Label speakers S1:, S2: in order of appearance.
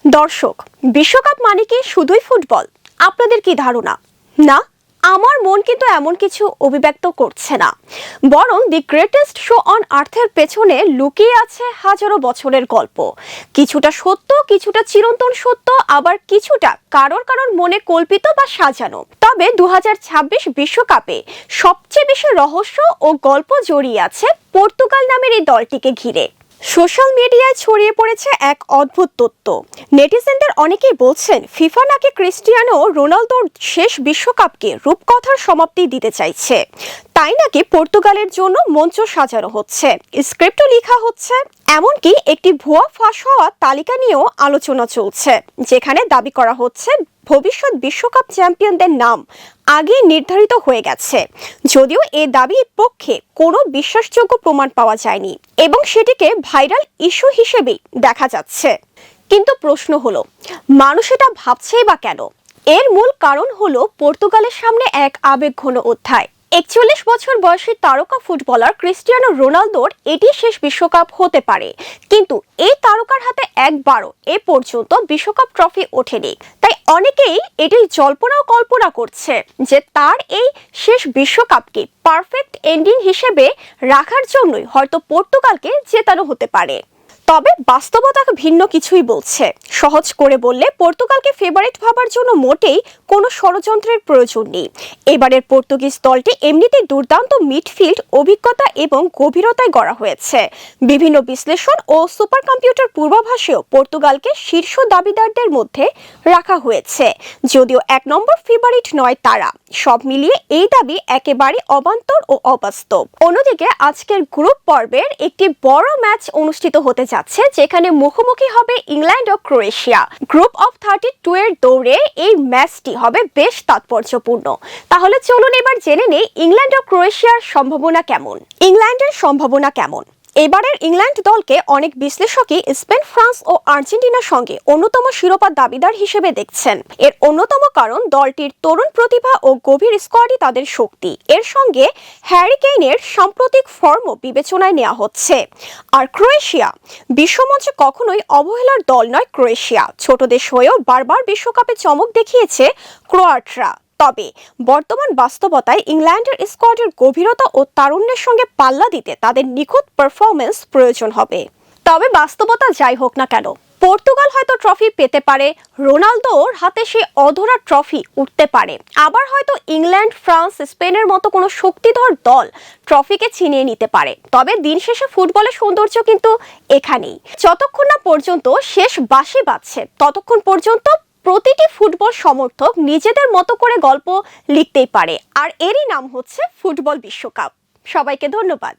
S1: দর্শক, বিশ্বকাপ মানে কি শুধুই ফুটবল? আপনাদের কি ধারণা? না, আমার মন কিন্তু এমন কিছু অভিব্যক্ত করছে না, বরং দি গ্রেটেস্ট শো অন আর্থের পেছনে লুকিয়ে আছে হাজারো বছরের গল্প। কিছুটা সত্য, কিছুটা চিরন্তন সত্য, আবার কিছুটা কারোর কারোর মনে কল্পিত বা সাজানো। তবে 2026 বিশ্বকাপে সবচেয়ে বেশি রহস্য ও গল্প জড়িয়ে আছে পর্তুগাল নামের এই দলটিকে ঘিরে। সোশ্যাল মিডিয়ায় ছড়িয়ে পড়েছে এক অদ্ভুত তথ্য। নেটিজেনদের অনেকেই বলছেন ফিফা নাকি ক্রিস্টিয়ানো রোনালদোর শেষ বিশ্বকাপকে রূপকথার সমাপ্তি দিতে চাইছে। তাই নাকি পর্তুগালের জন্য মঞ্চ সাজানো হচ্ছে, স্ক্রিপ্টও লেখা হচ্ছে। এমনকি একটি ভুয়া ফাঁস হওয়া তালিকা নিয়েও আলোচনা চলছে, যেখানে দাবি করা হচ্ছে ভবিষ্যৎ বিশ্বকাপ চ্যাম্পিয়নদের নাম আগেই নির্ধারিত হয়ে গেছে। যদিও এ দাবির পক্ষে কোনো বিশ্বাসযোগ্য প্রমাণ পাওয়া যায়নি এবং সেটিকে ভাইরাল ইস্যু হিসেবেই দেখা যাচ্ছে। কিন্তু প্রশ্ন হলো, মানুষ এটা ভাবছেই বা কেন? এর মূল কারণ হলো পর্তুগালের সামনে এক আবেগঘন অধ্যায়। 41 বছর বয়সী তারকা ফুটবলার ক্রিস্টিয়ানো রোনালদোর এটি শেষ বিশ্বকাপ হতে পারে, কিন্তু এই তারকার হাতে একবারও এ পর্যন্ত বিশ্বকাপ ট্রফি ওঠেনি। তাই অনেকেই এটি জল্পনা ও কল্পনা করছে যে তার এই শেষ বিশ্বকাপকে পারফেক্ট এন্ডিং হিসেবে রাখার জন্যই হয়তো পর্তুগালকে জেতানো হতে পারে। তবে বাস্তবতা ভিন্ন কিছুই বলছে। সহজ করে বললে, পর্তুগালকে ফেভারিট ভাবার জন্য মোটেই কোনো ষড়যন্ত্রের প্রয়োজন নেই। এবারের পর্তুগিজ দলটি এমনিতেই দুর্দান্ত মিডফিল্ড অভিজ্ঞতা এবং গভীরতায় গড়া হয়েছে। বিভিন্ন বিশ্লেষণ ও সুপার কম্পিউটার পূর্বাভাসেও পর্তুগালকে শীর্ষ দাবিদারদের মধ্যে রাখা হয়েছে। যদিও 1 নম্বর ফেভারিট নয় তারা, সব মিলিয়ে এই দাবি একেবারে অবান্তর ও অবাস্তব। অন্যদিকে আজকের গ্রুপ পর্বের একটি বড় ম্যাচ অনুষ্ঠিত হতে যাচ্ছে, যেখানে মুখোমুখি হবে ইংল্যান্ড ও ক্রোয়েশিয়া। গ্রুপ অফ 32 এর দৌড়ে এই ম্যাচটি হবে বেশ তাৎপর্যপূর্ণ। তাহলে চলুন এবার জেনে নেই ইংল্যান্ড ও ক্রোয়েশিয়ার সম্ভাবনা কেমন। ইংল্যান্ডের সম্ভাবনা কেমন? এবারের ইংল্যান্ড দলকে অনেক বিশ্লেষকই স্পেন, ফ্রান্স ও আর্জেন্টিনার সঙ্গে অন্যতম শিরোপা দাবিদার হিসেবে দেখছেন। এর অন্যতম কারণ দলটির তরুণ প্রতিভা ও গভীর স্কোয়াডই তাদের শক্তি। এর সঙ্গে হ্যারি কেইনের সাম্প্রতিক ফর্মও বিবেচনায় নেওয়া হচ্ছে। আর ক্রোয়েশিয়া, বিশ্বমঞ্চে কখনোই অবহেলার দল নয় ক্রোয়েশিয়া। ছোট দেশ হয়েও বারবার বিশ্বকাপে চমক দেখিয়েছে ক্রোয়াটরা। তবে বর্তমান বাস্তবতায় ইংল্যান্ডের স্কোয়াডের গভীরতা ও তারুণ্যের সঙ্গে পাল্লা দিতে তাদের নিখুঁত পারফরম্যান্স প্রয়োজন হবে। তবে বাস্তবতা যাই হোক না কেন, পর্তুগাল হয়তো ট্রফি পেতে পারে, রোনালদোর হাতে সেই অধরা ট্রফি উঠতে পারে। আবার হয়তো ইংল্যান্ড, ফ্রান্স, স্পেনের মতো কোনো শক্তিধর দল ট্রফিকে ছিনিয়ে নিতে পারে। তবে দিন শেষে ফুটবলের সৌন্দর্য কিন্তু এখানেই। যতক্ষণ না পর্যন্ত শেষ বাঁশি বাজছে, ততক্ষণ পর্যন্ত প্রতিটি ফুটবল সমর্থক নিজেদের মতো করে গল্প লিখতেই পারে। আর এরই নাম হচ্ছে ফুটবল বিশ্বকাপ। সবাইকে ধন্যবাদ।